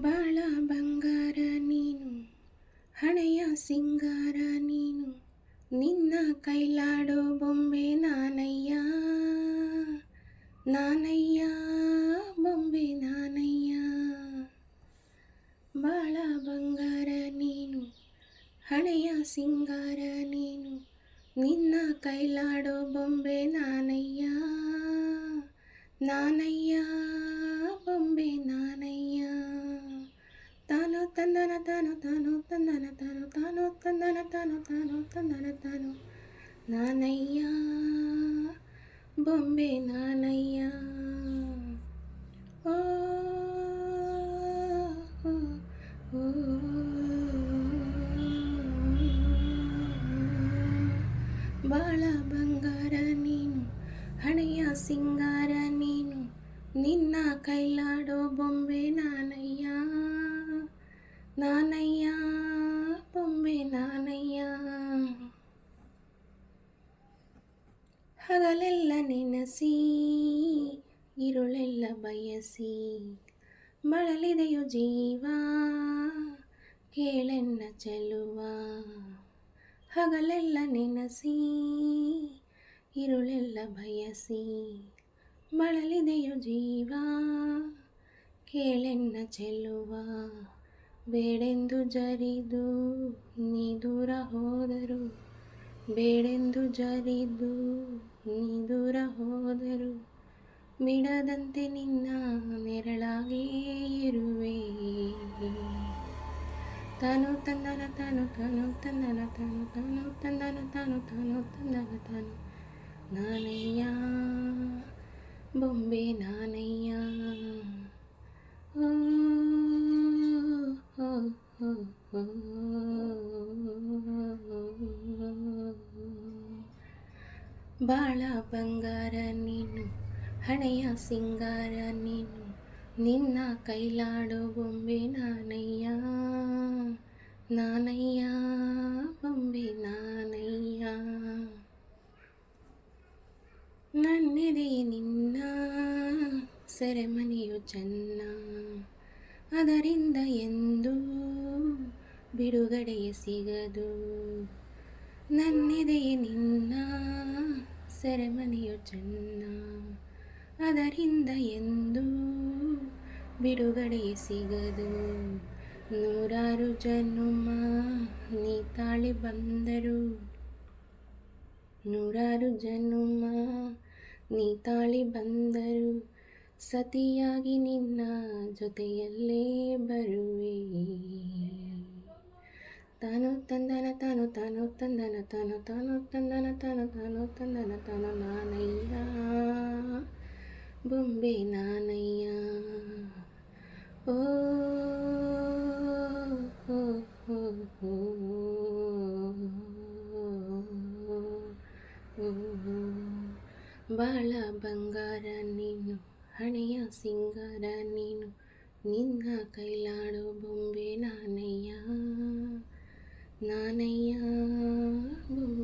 ಬಾಳ ಬಂಗಾರ ನೀನು, ಹಣೆಯ ಸಿಂಗಾರ ನೀನು, ನಿನ್ನ ಕೈಲಾಡೋ ಬೊಂಬೆ ನಾನಯ್ಯ, ನಾನಯ್ಯ ಬೊಂಬೆ ನಾನಯ್ಯ. ಬಾಳ ಬಂಗಾರ ನೀನು, ಹಣೆಯ ಸಿಂಗಾರ ನೀನು, ನಿನ್ನ ಕೈಲಾಡೋ ಬೊಂಬೆ ನಾನಯ್ಯ, ನಾನಯ್ಯ ಬೊಂಬೆ ನಾನಯ್ಯ. ತಾನು ತಂದನ ತಾನು ತಾನು ತಂದನ ತಾನು ತಾನು ತಂದನ ತಾನು ತಾನು ತಂದನ ತಾನು, ನಾನಯ್ಯ ಬೊಂಬೆ ನಾನಯ್ಯ. ಓ ಓ, ಓ, ಬಾಳ ಬಂಗಾರ ನೀನು, ಹಣೆಯ ಸಿಂಗಾರ ನೀನು, ನಿನ್ನ ಕೈಲಾಡೋ ಬೊಂಬೆ ನಾನಯ್ಯ, ನಾನಯ್ಯ ಬೊಂಬೆ ನಾನಯ್ಯ. ಹಗಲೆಲ್ಲ ನೆನಸಿ ഇരുಳೆಲ್ಲ ಬಯಸಿ ಬಳಲಿದೆಯೋ ಜೀವ, ಕೇಳೆನ್ನ ಚೆಲುವ. ಹಗಲೆಲ್ಲ ನೆನಸಿ ഇരുಳೆಲ್ಲ ಬಯಸಿ ಬಳಲಿದೆಯೋ ಜೀವ, ಕೇಳೆನ್ನ ಚೆಲುವ. ಬೇಡೆಂದು ಜರಿದು ನೀ ದೂರ ಹೋದರು, ಬೇಡೆಂದು ಜರಿದು ನೀ ದೂರ ಹೋದರು, ಬಿಡದಂತೆ ನಿನ್ನ ನೆರಳಾಗೇ ಇರುವೆ. ತಾನು ತಂದನ ತಾನು ತಾನು ತಂದನ ತಾನು ತಾನು ತಂದನ ತಾನು ತಾನು ತಂದನ ತಾನು, ನಾನಯ್ಯ ಬೊಂಬೆ ನಾನಯ್ಯ. ಓ ಓ, ಓ, ಓ, ಬಾಳ ಬಂಗಾರ ನೀನು, ಹಣೆಯ ಸಿಂಗಾರ ನೀನು, ನಿನ್ನ ಕೈಲಾಡೋ ಬೊಂಬೆ ನಾನಯ್ಯ, ನಾನಯ್ಯ ಬೊಂಬೆ ನಾನಯ್ಯ. ನನ್ನೆದೆಯ ನಿನ್ನ ಸೆರೆಮನೆಯು ಚೆನ್ನ, ಅದರಿಂದ ಎಂದು ಬಿಡುಗಡೆಯ ಸಿಗದು. ನನ್ನೆದೆಯ ನಿನ್ನ ಸೆರೆಮನೆಯು ಚೆನ್ನ, ಅದರಿಂದ ಎಂದು ಬಿಡುಗಡೆಯ ಸಿಗದು. ನೂರಾರು ಜನುಮ ನೀ ತಾಳಿ ಬಂದರು, ನೂರಾರು ಜನುಮ ನೀ ತಾಳಿ ಬಂದರು, ಸತಿಯಾಗಿ ನಿನ್ನ ಜೊತೆಯಲ್ಲೇ ಬರುವೆ. ತಾನು ತಂದನ ತಾನು ತಾನು ತಂದನ ತಾನು ತಾನು ತಂದನ ತಾನು ತಾನು ತಂದನ ತಾನು, ನಾನಯ್ಯ ಬೊಂಬೆ ನಾನಯ್ಯ. ಓ ಓ, ಓ, ಓ, ಓ, ಬಾಳ ಬಂಗಾರ ನೀನು, ಹಣೆಯ ಸಿಂಗಾರ ನೀನು, ನಿನ್ನ ಕೈಲಾಡೋ ಬೊಂಬೆ ನಾನಯ್ಯ, ನಾನಯ್ಯ ಬೊಂಬೆ